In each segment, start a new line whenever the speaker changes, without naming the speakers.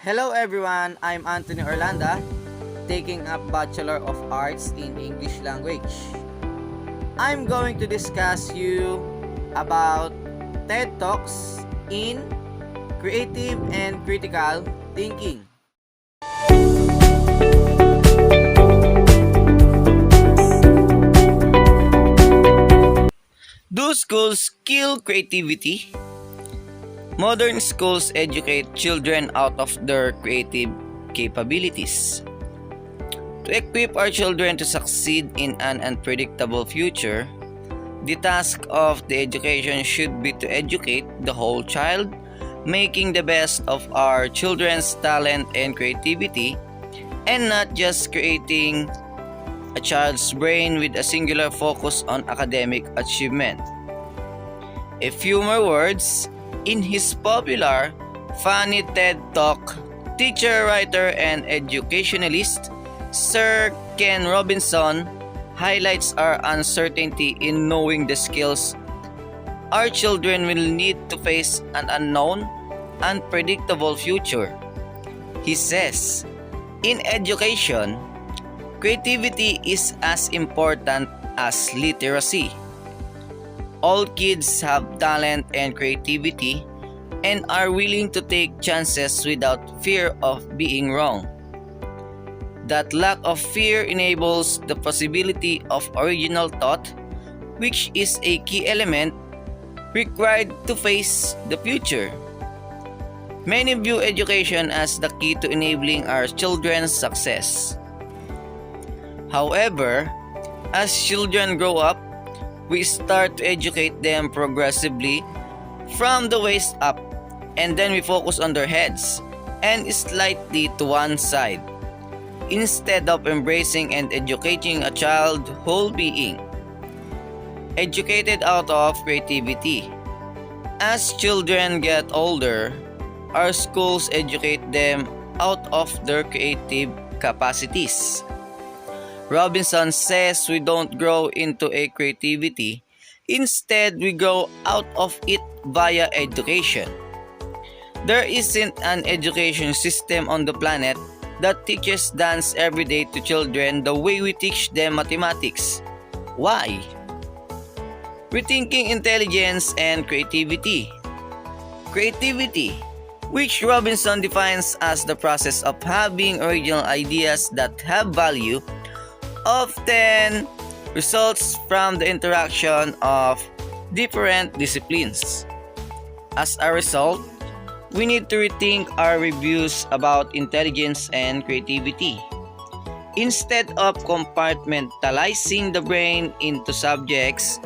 Hello everyone, I'm Anthony Orlanda, taking up Bachelor of Arts in English Language. I'm going to discuss you about TED Talks in Creative and Critical Thinking. Do schools kill creativity? Modern schools educate children out of their creative capabilities. To equip our children to succeed in an unpredictable future, the task of the education should be to educate the whole child, making the best of our children's talent and creativity, and not just creating a child's brain with a singular focus on academic achievement. A few more words. In his popular, funny TED Talk, teacher, writer, and educationalist Sir Ken Robinson highlights our uncertainty in knowing the skills our children will need to face an unknown, unpredictable future. He says, in education, creativity is as important as literacy. All kids have talent and creativity and are willing to take chances without fear of being wrong. That lack of fear enables the possibility of original thought, which is a key element required to face the future. Many view education as the key to enabling our children's success. However, as children grow up, we start to educate them progressively from the waist up, and then we focus on their heads and slightly to one side, instead of embracing and educating a child's whole being, educated out of creativity. As children get older, our schools educate them out of their creative capacities. Robinson says we don't grow into a creativity, instead we grow out of it via education. There isn't an education system on the planet that teaches dance every day to children the way we teach them mathematics. Why? Rethinking intelligence and creativity. Creativity, which Robinson defines as the process of having original ideas that have value, often results from the interaction of different disciplines. As a result, we need to rethink our reviews about intelligence and creativity. Instead of compartmentalizing the brain into subjects,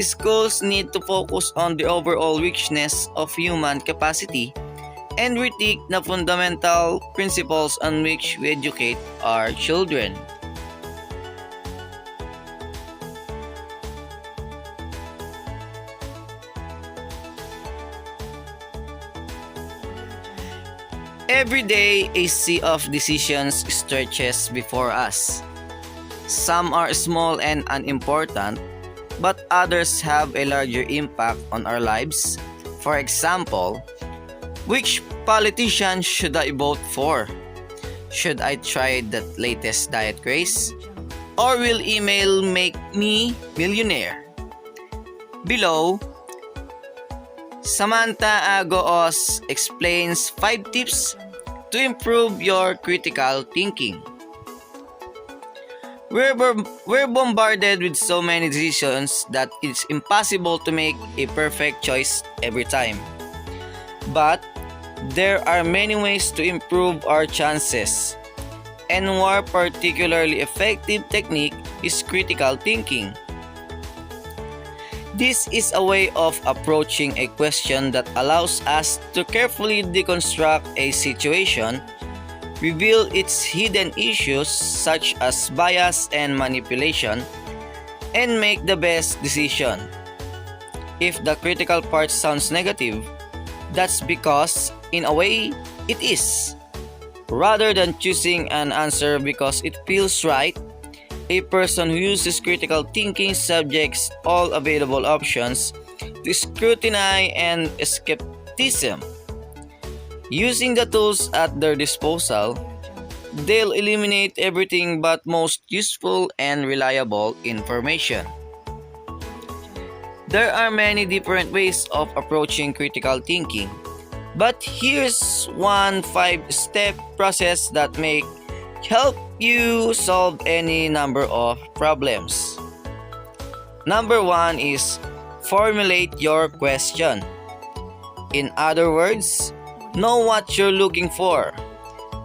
schools need to focus on the overall richness of human capacity and rethink the fundamental principles on which we educate our children. Every day, a sea of decisions stretches before us. Some are small and unimportant, but others have a larger impact on our lives. For example, which politician should I vote for? Should I try the latest diet craze? Or will email make me millionaire? Below, Samantha Agoos explains 5 tips to improve your critical thinking. We're bombarded with so many decisions that it's impossible to make a perfect choice every time. But there are many ways to improve our chances. And one particularly effective technique is critical thinking. This is a way of approaching a question that allows us to carefully deconstruct a situation, reveal its hidden issues such as bias and manipulation, and make the best decision. If the critical part sounds negative, that's because, in a way, it is. Rather than choosing an answer because it feels right, a person who uses critical thinking subjects all available options to scrutiny and skepticism. Using the tools at their disposal, they'll eliminate everything but most useful and reliable information. There are many different ways of approaching critical thinking, but here's one 5-step process that may help you solve any number of problems. Number 1 is formulate your question. In other words, know what you're looking for.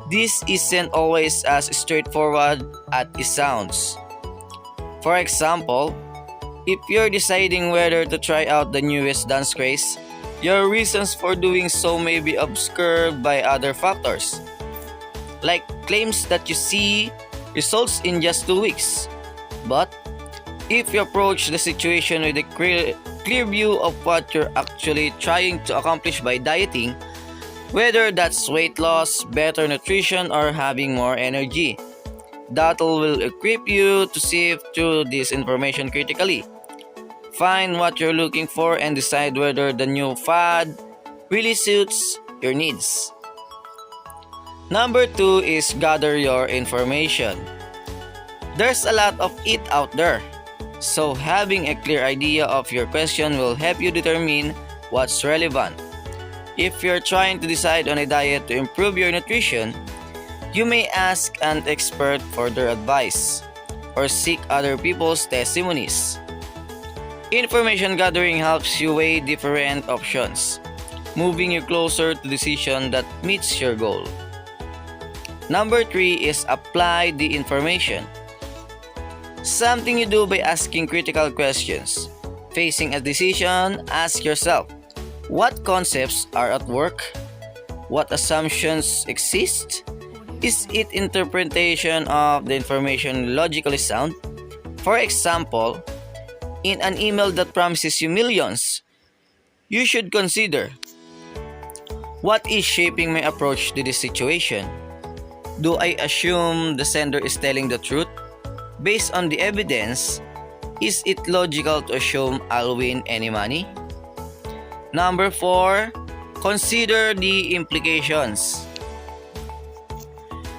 This isn't always as straightforward as it sounds. For example, if you're deciding whether to try out the newest dance craze, your reasons for doing so may be obscured by other factors, like claims that you see results in just 2 weeks. But if you approach the situation with a clear view of what you're actually trying to accomplish by dieting, whether that's weight loss, better nutrition, or having more energy, that will equip you to sift through this information critically. Find what you're looking for and decide whether the new fad really suits your needs. Number 2 is gather your information. There's a lot of it out there, so having a clear idea of your question will help you determine what's relevant. If you're trying to decide on a diet to improve your nutrition, you may ask an expert for their advice or seek other people's testimonies. Information gathering helps you weigh different options, moving you closer to decision that meets your goal. Number 3 is apply the information. Something you do by asking critical questions. Facing a decision, ask yourself, what concepts are at work? What assumptions exist? Is its interpretation of the information logically sound? For example, in an email that promises you millions, you should consider, what is shaping my approach to this situation? Do I assume the sender is telling the truth? Based on the evidence, is it logical to assume I'll win any money? Number 4, consider the implications.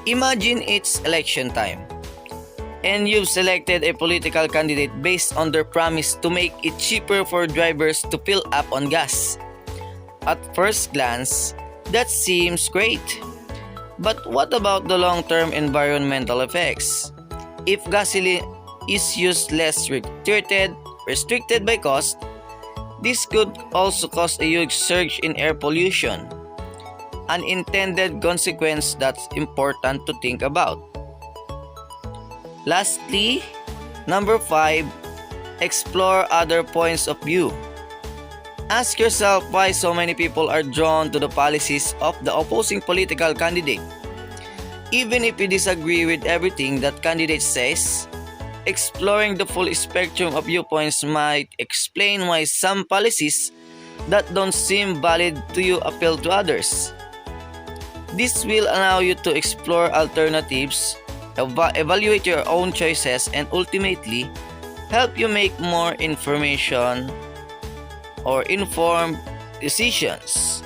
Imagine it's election time, and you've selected a political candidate based on their promise to make it cheaper for drivers to fill up on gas. At first glance, that seems great. But what about the long-term environmental effects? If gasoline is used less restricted by cost, this could also cause a huge surge in air pollution, an unintended consequence that's important to think about. Lastly, number 5, explore other points of view. Ask yourself why so many people are drawn to the policies of the opposing political candidate. Even if you disagree with everything that candidate says, exploring the full spectrum of viewpoints might explain why some policies that don't seem valid to you appeal to others. This will allow you to explore alternatives, evaluate your own choices, and ultimately help you make more information or informed decisions.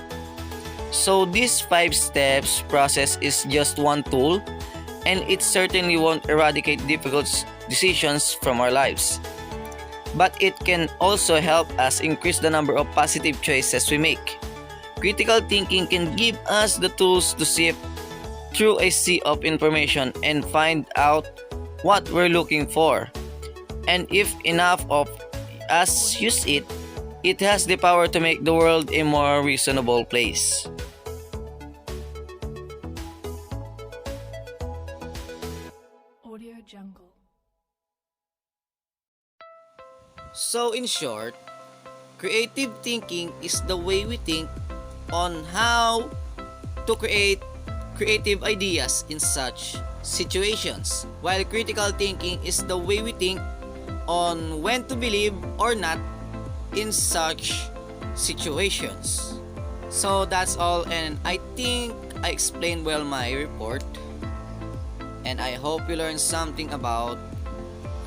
So this 5 steps process is just one tool, and it certainly won't eradicate difficult decisions from our lives. But it can also help us increase the number of positive choices we make. Critical thinking can give us the tools to sift through a sea of information and find out what we're looking for. And if enough of us use it, it has the power to make the world a more reasonable place.
Audio Jungle.
So in short, creative thinking is the way we think on how to create creative ideas in such situations, while critical thinking is the way we think on when to believe or not in such situations. So that's all, and I think I explained well my report, and I hope you learned something about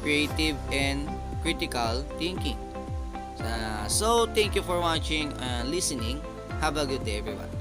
creative and critical thinking. So thank you for watching and listening. Have a good day, everyone.